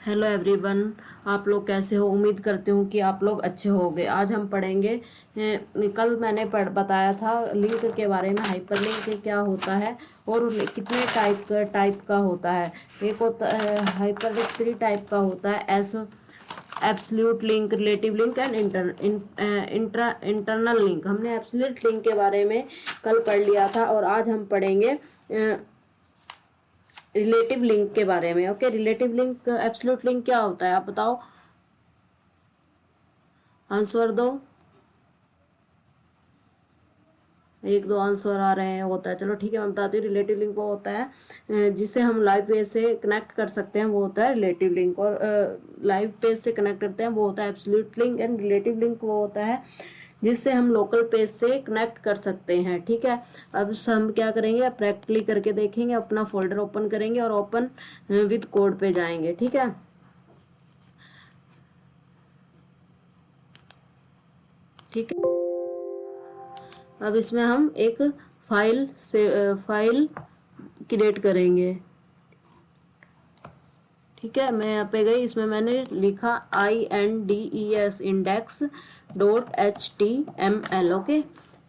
Hello everyone. आप लोग कैसे हो? उम्मीद करती हूँ कि आप लोग अच्छे होंगे। आज हम पढ़ेंगे कल मैंने बताया था लिंक के बारे में, हाइपरलिंक क्या होता है और कितने टाइप का होता है। एक होता है हाइपरलिंक, 3 टाइप का होता है। Absolute link, relative link and internal link. हमने एब्सोल्यूट लिंक के बारे में कल पढ़ लिया था और आज हम पढ़ेंगे रिलेटिव लिंक के बारे में। Okay, relative link, absolute link क्या होता है आप बताओ, आंसर दो। एक दो आंसर आ रहे हैं, होता है। चलो ठीक है, मैं बताती हूँ। रिलेटिव लिंक वो होता है जिसे हम लाइव पेज से कनेक्ट कर सकते हैं, वो होता है रिलेटिव लिंक। और लाइव पेज से कनेक्ट करते हैं, वो होता है absolute link. And relative link वो होता है जिससे हम लोकल पेज से कनेक्ट कर सकते हैं। ठीक है, अब हम क्या करेंगे, प्रैक्टिकली करके देखेंगे। अपना फोल्डर ओपन करेंगे और ओपन विद कोड पे जाएंगे। ठीक है, ठीक है। अब इसमें हम एक फाइल क्रिएट करेंगे। ठीक है, मैं यहाँ पे गई, इसमें मैंने लिखा INDES index.html। ओके,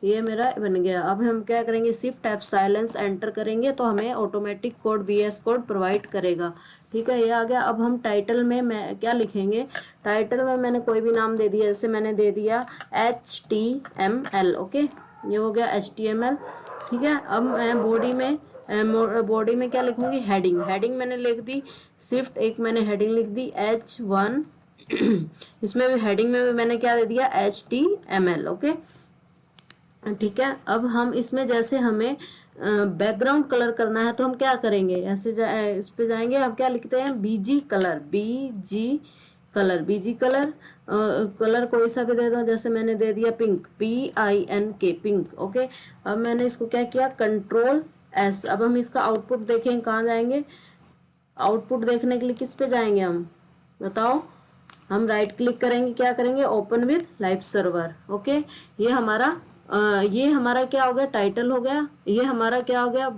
ये मेरा बन गया। अब हम क्या करेंगे, शिफ्ट F एंटर करेंगे तो हमें automatic code VS code provide करेगा। ठीक है, ये आ गया। अब हम टाइटल में मैं क्या लिखेंगे, टाइटल में मैंने कोई भी नाम दे दिया, जैसे मैंने दे दिया HTML। ओके, ये हो गया HTML। ठीक है, अब मैं बॉडी में क्या लिखूंगी, हेडिंग। हेडिंग मैंने लिख दी, शिफ्ट एक मैंने हेडिंग लिख दी H1। इसमें भी हेडिंग में भी मैंने क्या दे दिया, HTML। ओके, ठीक है। अब हम इसमें जैसे हमें बैकग्राउंड कलर करना है तो हम क्या करेंगे, ऐसे इस पे जाएंगे, हम क्या लिखते हैं, BG colour. BG colour colour कोई सा भी दे दो, जैसे मैंने दे दिया पिंक, PINK, पिंक। ओके, अब मैंने इसको क्या किया, Ctrl+S। अब हम इसका आउटपुट देखें, कहाँ जाएंगे, आउटपुट देखने के लिए किस पे जाएंगे हम बताओ, हम राइट क्लिक करेंगे, क्या करेंगे, open with live server. Okay, ये हमारा क्या हो गया, टाइटल हो गया। ये हमारा क्या हो गया,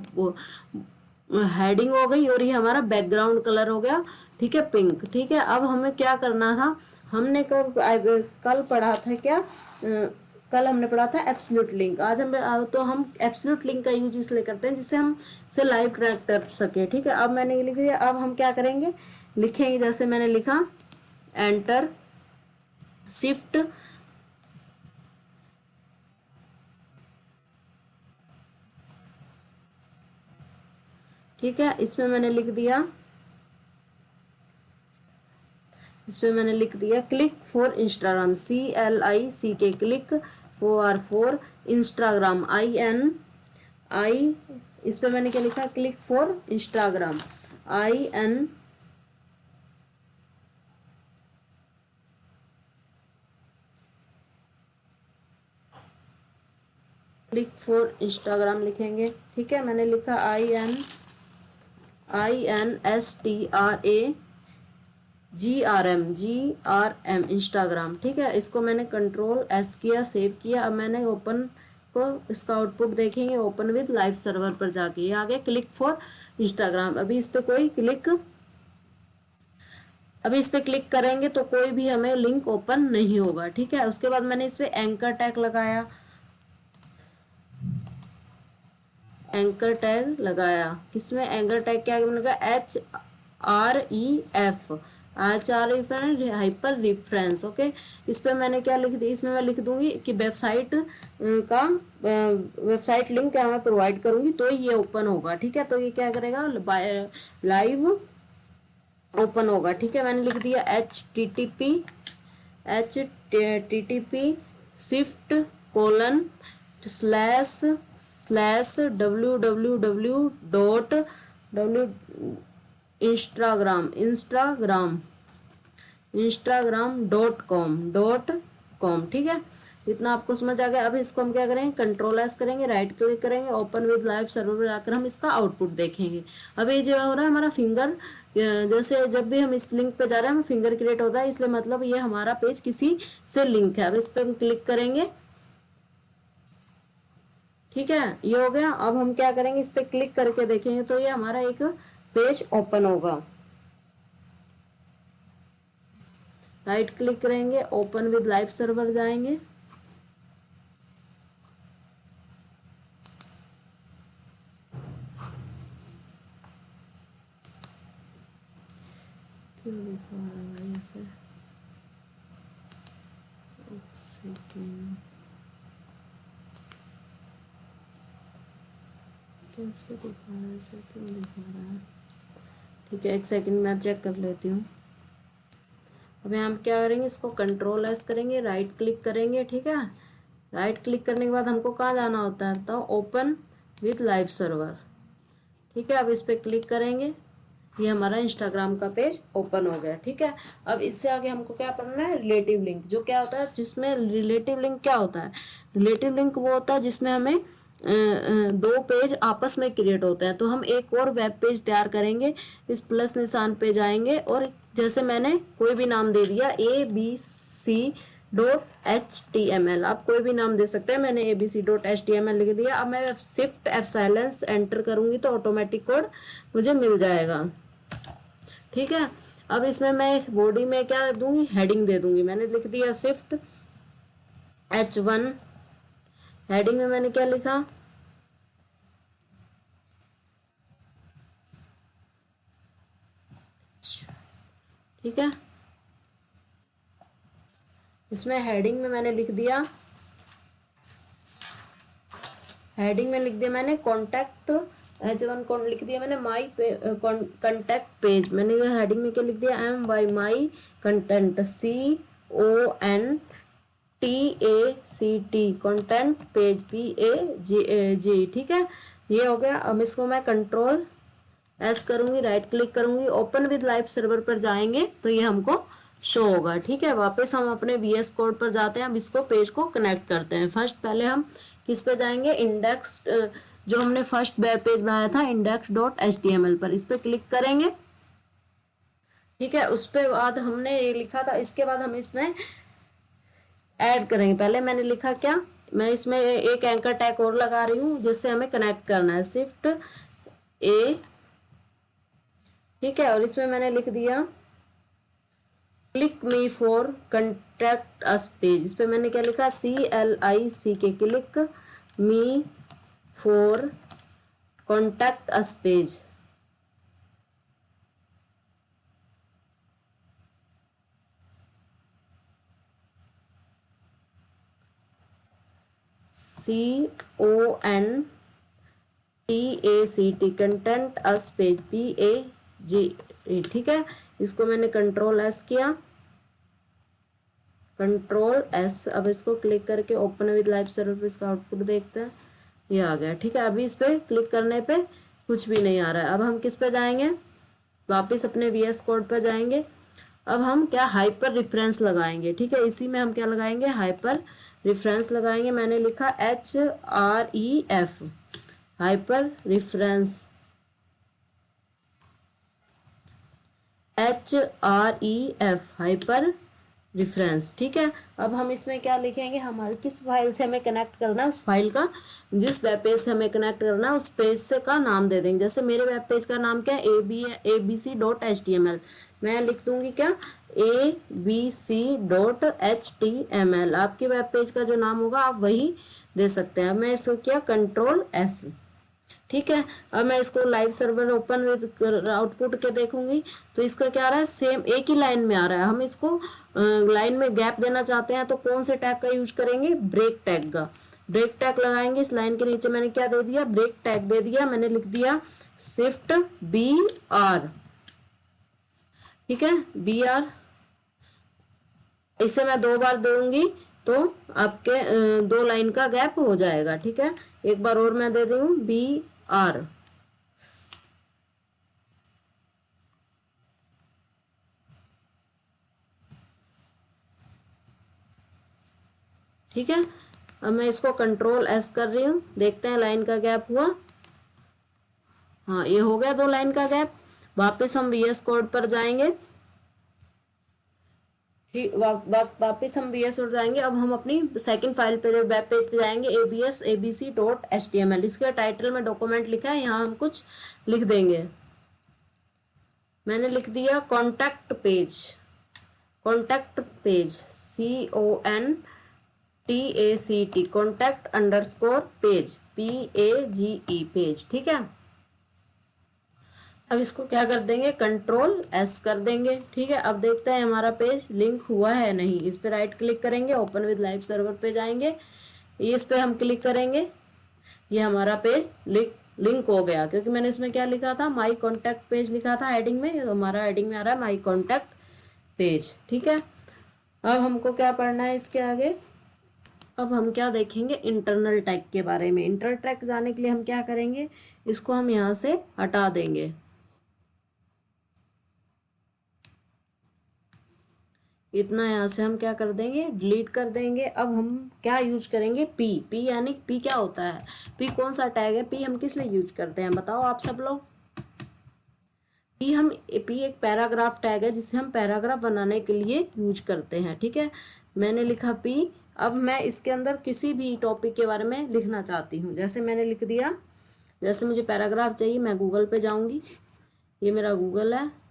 हेडिंग हो गई। और ये हमारा बैकग्राउंड कलर हो गया, ठीक है, पिंक। ठीक है, अब हमें क्या करना था, हमने कल पढ़ा था क्या, कल हमने पढ़ा था एब्सोल्यूट लिंक। आज हम एब्सोल्यूट लिंक का यूज इसलिए करते हैं जिससे हम से लाइव कनेक्ट कर सके। ठीक है, अब मैंने ये लिख दिया। अब हम क्या करेंगे, लिखेंगे, जैसे मैंने लिखा एंटर, शिफ्ट ठीक है, इसमें मैंने लिख दिया, click for Instagram, CLICK, click for Instagram, IN इस पे मैंने क्या लिखा, click for Instagram, IN click for Instagram लिखेंगे। ठीक है, मैंने लिखा INSTRAGRM इंस्टाग्राम। ठीक है, इसको मैंने Ctrl+S किया, सेव किया। अब मैंने ओपन को, इसका आउटपुट देखेंगे, ओपन विद लाइव सर्वर पर जाके ये आ गया, क्लिक फॉर इंस्टाग्राम। अभी इस पे क्लिक करेंगे तो कोई भी हमें लिंक ओपन नहीं होगा। ठीक है, उसके बाद मैंने इस पे एंकर टैग लगाया, किसमें एंकर टैग क्या लगा, HREF हाइपर रिफरेंस। ओके, इस पे मैंने क्या लिख दी, इसमें मैं लिख दूंगी कि का वेबसाइट लिंक क्या मैं प्रोवाइड करूंगी तो ये ओपन होगा। ठीक है, तो ये क्या करेगा, लाइव ओपन होगा। ठीक है, मैंने लिख दिया HTTP shift colon slash www Instagram इंस्टाग्राम.com। ठीक है, इतना आपको समझ आ गया। अब इसको हम क्या करेंगे, Ctrl+S करेंगे, राइट क्लिक करेंगे, ओपन विद लाइव सर्वर पर जाकर हम इसका आउटपुट देखेंगे। अब ये जो हो रहा है हमारा फिंगर, जैसे जब भी हम इस लिंक पे जा रहे हैं हमें फिंगर क्रिएट होता है, इसलिए मतलब ये हमारा पेज किसी से लिंक है। अब इस पर हम क्लिक करेंगे। ठीक है, ये हो गया। अब हम क्या करेंगे, इस पर क्लिक करके देखेंगे तो ये हमारा एक पेज ओपन होगा। राइट क्लिक करेंगे, ओपन विद लाइव सर्वर जाएंगे। क्यों दिखा रहा है ऐसे? एक सेकेंड, कैसे दिखा रहा है ऐसे, क्यों दिखा रहा है? ठीक है, एक सेकंड मैं चेक कर लेती हूँ। अब यहाँ हम क्या करेंगे, इसको कंट्रोल एस करेंगे, राइट क्लिक करेंगे। ठीक है, राइट क्लिक करने के बाद हमको कहाँ जाना होता है, तो ओपन विथ लाइव सर्वर। ठीक है, अब इस पर क्लिक करेंगे, ये हमारा इंस्टाग्राम का पेज ओपन हो गया। ठीक है, अब इससे आगे हमको क्या करना है, रिलेटिव लिंक। जो क्या होता है, जिसमें रिलेटिव लिंक क्या होता है, रिलेटिव लिंक वो होता है जिसमें हमें दो पेज आपस में क्रिएट होते हैं। तो हम एक और वेब पेज तैयार करेंगे, इस प्लस निशान पे जाएंगे और जैसे मैंने कोई भी नाम दे दिया abc.html, आप कोई भी नाम दे सकते हैं, मैंने abc.html लिख दिया। अब मैं शिफ्ट F एंटर करूंगी तो ऑटोमेटिक कोड मुझे मिल जाएगा। ठीक है, अब इसमें मैं बॉडी में क्या दूंगी, हेडिंग दे दूंगी। मैंने लिख दिया शिफ्ट H1, हेडिंग में मैंने क्या लिखा, ठीक है, इसमें हेडिंग में मैंने लिख दिया, हेडिंग में लिख दिया मैंने कॉन्टैक्ट H1 कौन लिख दिया मैंने, माई कॉन्टैक्ट पेज। मैंने हेडिंग में क्या लिख दिया, MY content, CONTACT content page, PAG। ठीक है, ये हो गया। अब इसको मैं कंट्रोल एस करूंगी, राइट क्लिक करूंगी, ओपन विद लाइव सर्वर पर जाएंगे तो ये हमको शो होगा। ठीक है, वापस हम अपने VS कोड पर जाते हैं। अब इसको पेज को कनेक्ट करते हैं। फर्स्ट पहले हम किस पे जाएंगे, इंडेक्स, जो हमने फर्स्ट वेब पेज बनाया था index.html पर, इस पे क्लिक करेंगे। ठीक है, उस पे बाद हमने ये लिखा था, इसके बाद हम इसमें ऐड करेंगे। पहले मैंने लिखा क्या, मैं इसमें एक एंकर टैग और लगा रही हूँ जिससे हमें कनेक्ट करना है, शिफ्ट A। ठीक है, और इसमें मैंने लिख दिया click me for contact us page. इस पे मैंने क्या लिखा, CLICK, click me for contact us page. CONTACT content us page, PAG। ठीक है, इसको मैंने कंट्रोल एस किया, कंट्रोल एस। अब इसको क्लिक करके ओपन विद लाइव सर्वर पे इसका आउटपुट देखते हैं, ये आ गया। ठीक है, अभी इस पे क्लिक करने पे कुछ भी नहीं आ रहा है। अब हम किस पे जाएंगे, वापस अपने VS कोड पर जाएंगे। अब हम क्या, हाइपर रेफरेंस लगाएंगे। ठीक है, इसी में हम क्या लगाएंगे, हाइपर रेफरेंस लगाएंगे। मैंने लिखा HREF, hyper reference, HREF hyper reference. ठीक है, अब हम इसमें क्या लिखेंगे, हमारे किस फाइल से हमें कनेक्ट करना है, उस फाइल का, जिस वेब पेज से हमें कनेक्ट करना है उस पेज से का नाम दे देंगे। जैसे मेरे वेब पेज का नाम क्या है, abc.html। मैं लिख दूंगी क्या, abc.html। आपके वेब पेज का जो नाम होगा आप वही दे सकते हैं। मैं इसको क्या, कंट्रोल एस। ठीक है, अब मैं इसको live server open with output के देखूंगी तो इसका क्या आ रहा है, सेम एक ही लाइन में आ रहा है। हम इसको लाइन में गैप देना चाहते हैं तो कौन से टैग का यूज करेंगे, ब्रेक टैग का। ब्रेक टैग लगाएंगे। इस लाइन के नीचे मैंने क्या दे दिया, ब्रेक टैग दे दिया। मैंने लिख दिया शिफ्ट BR। ठीक है, BR, इसे मैं 2 बार दूंगी तो आपके 2 लाइन का गैप हो जाएगा। ठीक है, एक बार और मैं दे रही हूँ BR। ठीक है, अब मैं इसको कंट्रोल एस कर रही हूँ, देखते हैं लाइन का गैप हुआ। हाँ, ये हो गया 2 लाइन का गैप। वापस हम VS कोड पर जाएंगे। ठीक, वापस हम VS कोड जाएंगे। अब हम अपनी सेकंड फाइल पे, वेब पेज पे जाएंगे, abc.html। इसके टाइटल में डॉक्यूमेंट लिखा है, यहाँ हम कुछ लिख देंगे। मैंने लिख दिया contact page, contact page, CONTACT, contact underscore page, PAGE, page. ठीक है, अब इसको क्या कर देंगे, Ctrl+S कर देंगे। ठीक है, अब देखते हैं हमारा पेज लिंक हुआ है नहीं। इस पे राइट क्लिक करेंगे, ओपन विद लाइव सर्वर पे जाएंगे, इस पे हम क्लिक करेंगे, ये हमारा पेज लिंक हो गया, क्योंकि मैंने इसमें क्या लिखा था, माई कॉन्टैक्ट पेज लिखा था हेडिंग में, तो हमारा हेडिंग में आ रहा है माई कॉन्टैक्ट पेज। ठीक है, अब हमको क्या पढ़ना है इसके आगे, अब हम क्या देखेंगे, इंटरनल टैग के बारे में। इंटरनल टैग जाने के लिए हम क्या करेंगे, इसको हम यहाँ से हटा देंगे, इतना यहाँ से हम क्या कर देंगे, डिलीट कर देंगे। अब हम क्या यूज करेंगे, पी यानी पी क्या होता है, पी कौन सा टैग है, पी हम किस लिए यूज करते हैं, बताओ आप सब लोग। पी एक पैराग्राफ टैग है, जिसे हम पैराग्राफ बनाने के लिए यूज करते हैं। ठीक है, मैंने लिखा पी। अब मैं इसके अंदर किसी भी टॉपिक के बारे में लिखना चाहती हूँ, जैसे मैंने लिख दिया, जैसे मुझे पैराग्राफ चाहिए, मैं गूगल पे जाऊंगी, ये मेरा गूगल है,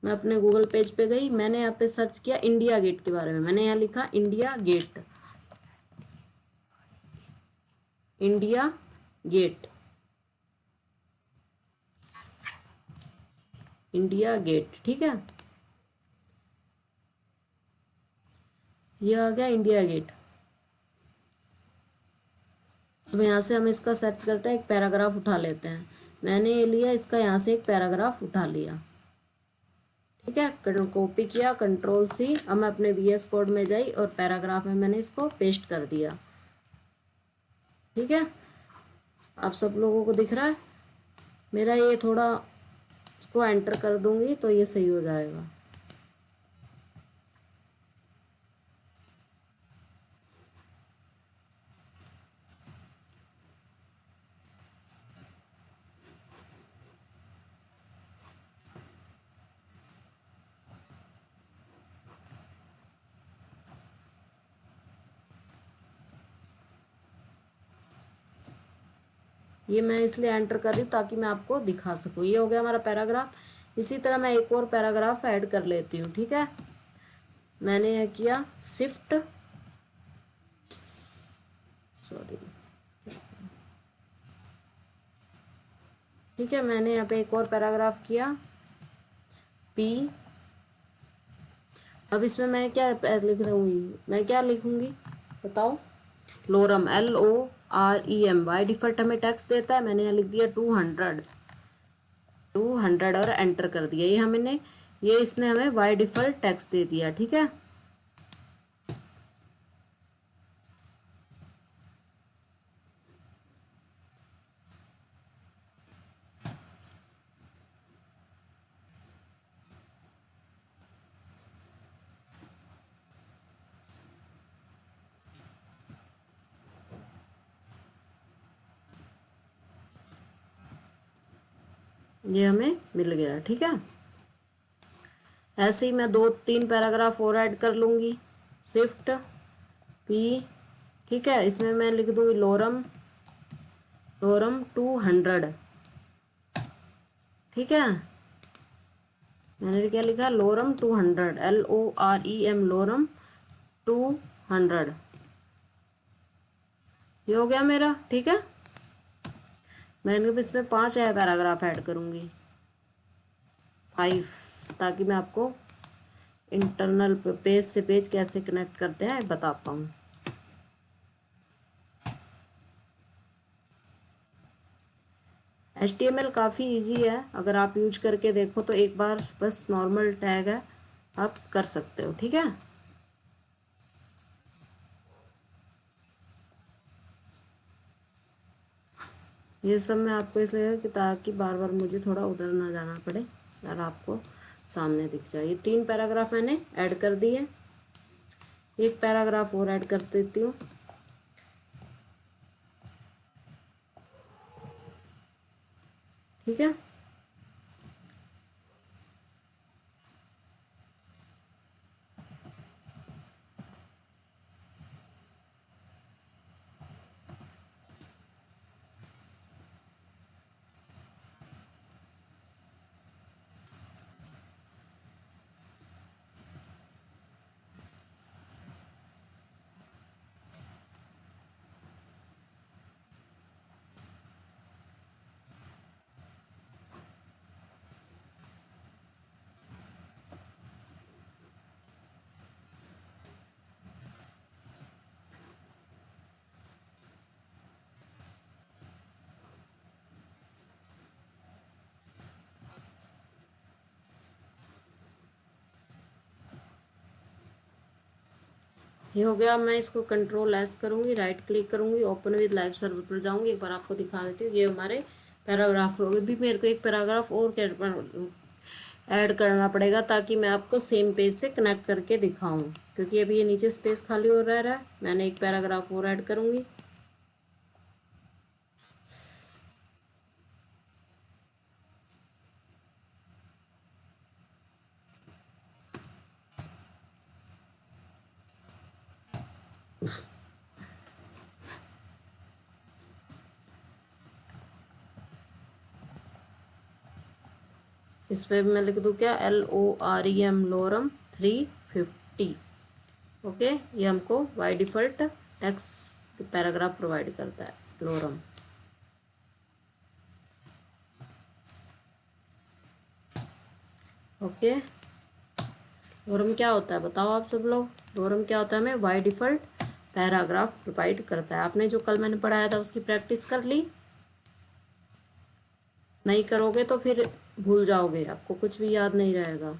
मैं अपने गूगल पेज पे गई, मैंने यहाँ पे सर्च किया इंडिया गेट के बारे में, मैंने यहाँ लिखा India Gate, India Gate, India Gate. ठीक है, ये आ गया इंडिया गेट। अब यहाँ से हम इसका सर्च करते हैं, एक पैराग्राफ उठा लेते हैं, मैंने ये लिया इसका, यहाँ से एक पैराग्राफ उठा लिया। ठीक है, कॉपी किया, Ctrl+C, अब मैं अपने VS कोड में जाई और पैराग्राफ में मैंने इसको पेस्ट कर दिया। ठीक है, आप सब लोगों को दिख रहा है मेरा, ये थोड़ा इसको एंटर कर दूंगी तो ये सही हो जाएगा। ये मैं इसलिए एंटर कर रही हूँ ताकि मैं आपको दिखा सकूँ। ये हो गया हमारा पैराग्राफ। इसी तरह मैं एक और पैराग्राफ ऐड कर लेती हूँ। ठीक है, मैंने यह किया शिफ्ट, सॉरी, ठीक है, मैंने यहाँ पे एक और पैराग्राफ किया पी। अब इसमें मैं क्या लिख दूँगी, मैं क्या लिखूँगी बताओ, लोरम, LOREM, बाई डिफॉल्ट हमें टैक्स देता है, मैंने यहाँ लिख दिया 200 और एंटर कर दिया। ये हमने, ये इसने हमें बाई डिफॉल्ट टैक्स दे दिया। ठीक है, ये हमें मिल गया। ठीक है, ऐसे ही मैं 2-3 पैराग्राफ और ऐड कर लूँगी, शिफ्ट पी। ठीक है, इसमें मैं लिख दूँगी लोरम, लोरम 200। ठीक है, मैंने क्या लिखा, लोरम 200, LOREM, लोरम 200। ये हो गया मेरा। ठीक है, मैंने इसमें 5 पैराग्राफ ऐड करूँगी, 5, ताकि मैं आपको इंटरनल पेज से पेज कैसे कनेक्ट करते हैं बता पाऊँ। HTML काफ़ी इजी है, अगर आप यूज करके देखो तो एक बार बस नॉर्मल टैग है, आप कर सकते हो। ठीक है, ये सब मैं आपको इसलिए कि ताकि बार बार मुझे थोड़ा उधर ना जाना पड़े और आपको सामने दिख जाए। ये 3 पैराग्राफ मैंने ऐड कर दिए, एक पैराग्राफ और ऐड कर देती हूँ। ठीक है, ये हो गया। मैं इसको कंट्रोल एस करूँगी, राइट क्लिक करूँगी, ओपन विद लाइव सर्वर पर जाऊँगी। एक बार आपको दिखा देती हूँ। ये हमारे पैराग्राफ हो गए। भी मेरे को एक पैराग्राफ और ऐड करना पड़ेगा ताकि मैं आपको सेम पेज से कनेक्ट करके दिखाऊं, क्योंकि अभी ये नीचे स्पेस खाली हो रहा है। मैंने एक पैराग्राफ और ऐड करूँगी। इस पर मैं लिख दूँ क्या, LOREM लोरम 350। ओके, ये हमको by default text paragraph provide करता है लोरम। ओके, लोरम क्या होता है बताओ आप सब लोग। लोरम क्या होता है, हमें बाय डिफ़ॉल्ट पैराग्राफ प्रोवाइड करता है। आपने जो कल मैंने पढ़ाया था उसकी प्रैक्टिस कर ली? नहीं करोगे तो फिर भूल जाओगे, आपको कुछ भी याद नहीं रहेगा।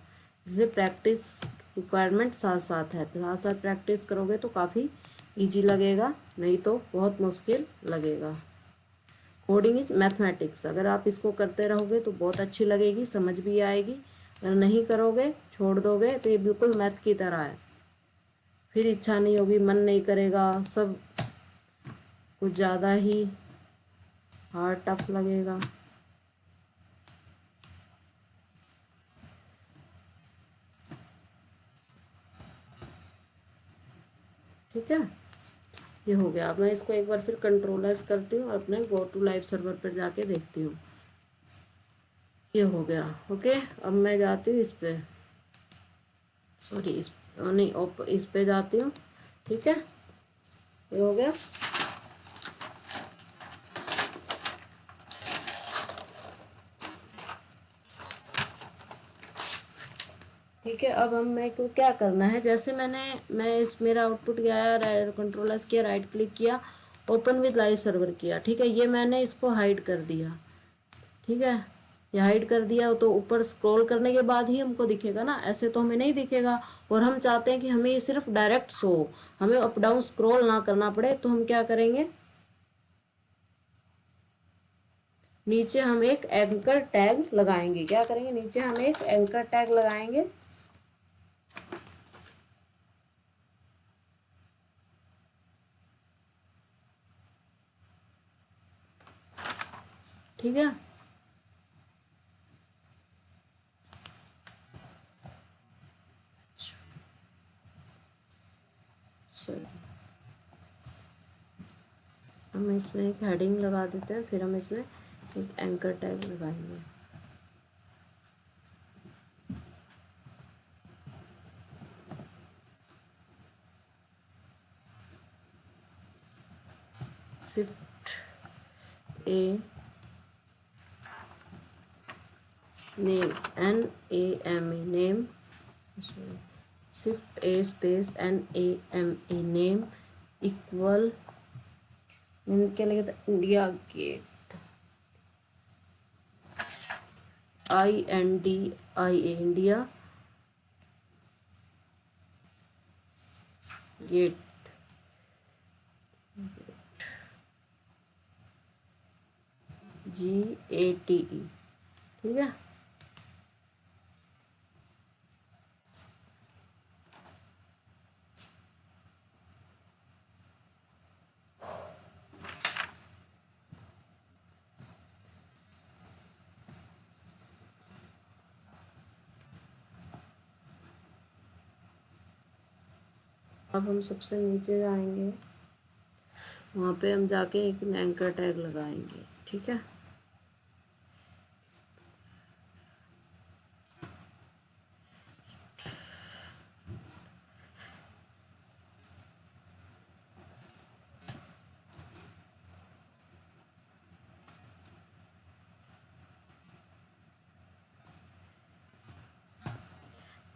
इसलिए प्रैक्टिस रिक्वायरमेंट साथ साथ है, साथ साथ प्रैक्टिस करोगे तो काफ़ी इजी लगेगा, नहीं तो बहुत मुश्किल लगेगा। कोडिंग इज मैथमेटिक्स, अगर आप इसको करते रहोगे तो बहुत अच्छी लगेगी, समझ भी आएगी। अगर नहीं करोगे, छोड़ दोगे, तो ये बिल्कुल मैथ की तरह है। फिर इच्छा नहीं होगी, मन नहीं करेगा, सब कुछ ज़्यादा ही हार्ड टफ लगेगा। ठीक है, ये हो गया। अब मैं इसको एक बार फिर कंट्रोल एस करती हूँ और अपने गो टू लाइव सर्वर पर जाके देखती हूँ। ये हो गया। ओके, अब मैं जाती हूँ इस पे, सॉरी इस नहीं इस पे जाती हूँ। ठीक है, ये हो गया। ठीक है, अब हम मैं को क्या करना है, जैसे मैं इस मेरा आउटपुट गया, कंट्रोल एस किया, राइट क्लिक किया, ओपन विद लाइव सर्वर किया। ठीक है, ये मैंने इसको हाइड कर दिया। ठीक है, ये हाइड कर दिया तो ऊपर स्क्रॉल करने के बाद ही हमको दिखेगा ना, ऐसे तो हमें नहीं दिखेगा। और हम चाहते हैं कि हमें ये सिर्फ डायरेक्ट शो, हमें अप डाउन स्क्रॉल ना करना पड़े। तो हम क्या करेंगे, नीचे हम एक एंकर टैग लगाएंगे। क्या करेंगे, नीचे हम एक एंकर टैग लगाएंगे। ठीक है, चलिए हम इसमें एक हेडिंग लगा देते हैं, फिर हम इसमें एक एंकर टैग लगाएंगे। Shift A name, NAME name, shift A space NAME name equal, क्या लिखा था, India Gate, INDIA India Gate, GATE। ठीक है, अब हम सबसे नीचे जाएंगे, वहाँ पे हम जाके एक एंकर टैग लगाएंगे। ठीक है,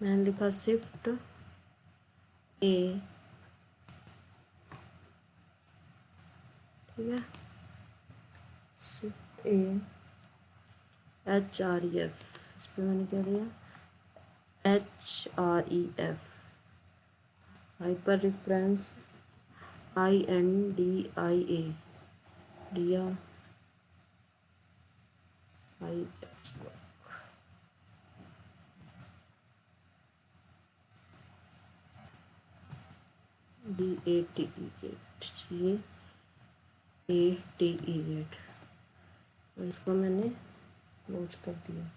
मैंने लिखा शिफ्ट ए। ठीक है, शिफ्ट ए HREF, इस पर मैंने क्या दिया, HREF। हाइपर रेफरेंस INDIA दिया आई GATE गेट GATE गेट, इसको मैंने क्लोज कर दिया।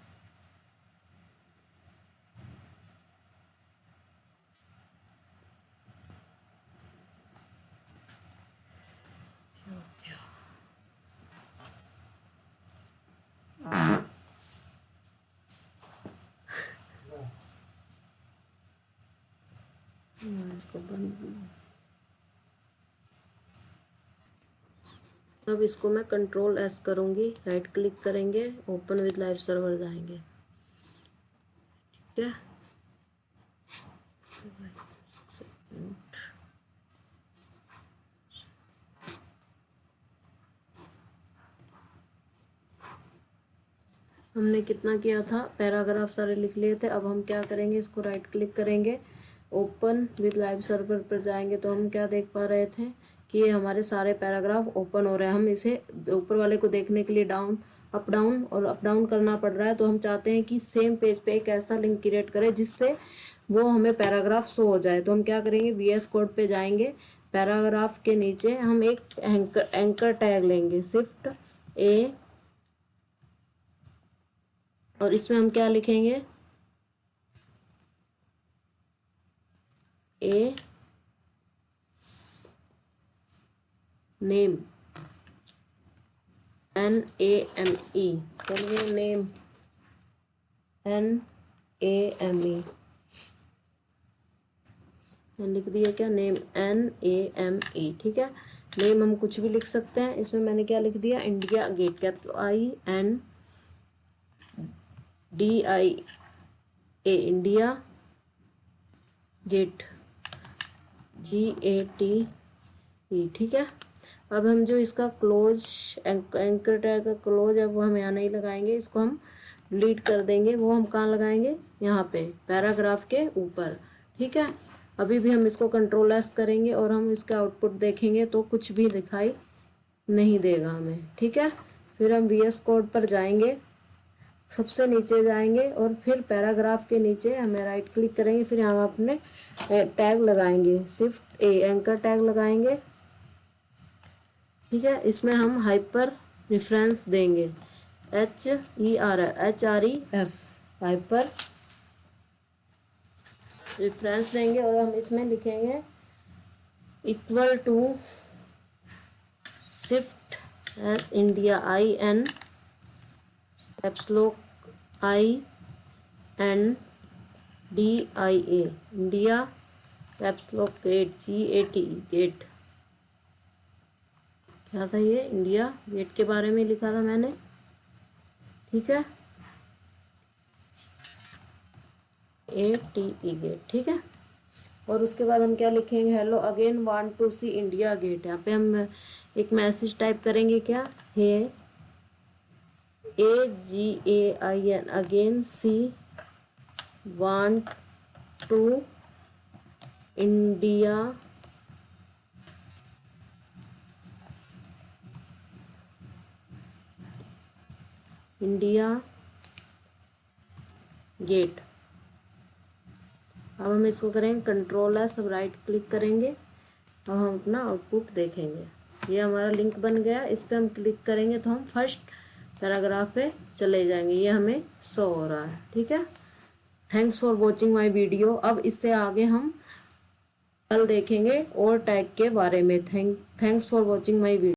इसको बंद। अब इसको मैं Ctrl+S करूँगी, राइट क्लिक करेंगे, ओपन विद लाइव सर्वर जाएंगे। ठीक है, हमने कितना किया था, पैराग्राफ सारे लिख लिए थे। अब हम क्या करेंगे, इसको राइट क्लिक करेंगे, ओपन विद लाइव सर्वर पर जाएंगे, तो हम क्या देख पा रहे थे कि ये हमारे सारे पैराग्राफ ओपन हो रहे हैं। हम इसे ऊपर वाले को देखने के लिए अप डाउन करना पड़ रहा है। तो हम चाहते हैं कि सेम पेज पे एक ऐसा लिंक क्रिएट करें जिससे वो हमें पैराग्राफ शो हो जाए। तो हम क्या करेंगे, VS कोड पे जाएंगे, पैराग्राफ के नीचे हम एक एंकर टैग लेंगे, Shift+A, और इसमें हम क्या लिखेंगे, ए नेम, NAME, चलिए नेम NAME लिख दिया, क्या नेम NAME। ठीक है, नेम हम कुछ भी लिख सकते हैं। इसमें मैंने क्या लिख दिया, इंडिया गेट, क्या तो INDIA इंडिया गेट GATE। ठीक है, अब हम जो इसका क्लोज एंकर टैग का क्लोज है वो हम यहाँ नहीं लगाएंगे, इसको हम डिलीट कर देंगे। वो हम कहाँ लगाएंगे, यहाँ पे पैराग्राफ के ऊपर। ठीक है, अभी भी हम इसको Ctrl+S करेंगे और हम इसका आउटपुट देखेंगे तो कुछ भी दिखाई नहीं देगा हमें। ठीक है, फिर हम VS कोड पर जाएंगे, सबसे नीचे जाएंगे और फिर पैराग्राफ के नीचे हमें राइट क्लिक करेंगे, फिर हम अपने टैग लगाएंगे, Shift+A एंकर टैग लगाएंगे। ठीक है, इसमें हम हाइपर रेफरेंस देंगे, HEREF हाइपर रेफरेंस देंगे, और हम इसमें लिखेंगे equal to Shift India IN INDIA India Gate GATE gate. क्या था ये, इंडिया गेट के बारे में लिखा था मैंने। ठीक है, ATE गेट। ठीक है, और उसके बाद हम क्या लिखेंगे, hello again want to see India Gate. यहाँ पे हम एक मैसेज टाइप करेंगे, क्या है, AGAIN again see want to India Gate. अब हम इसको करेंगे Ctrl+S, अब राइट क्लिक करेंगे, अब हम अपना आउटपुट देखेंगे। ये हमारा लिंक बन गया, इस पर हम क्लिक करेंगे तो हम फर्स्ट पैराग्राफ पे चले जाएंगे, ये हमें शो हो रहा है। ठीक है, thanks for watching my video. अब इससे आगे हम कल देखेंगे और टैग के बारे में। Thanks for watching my video.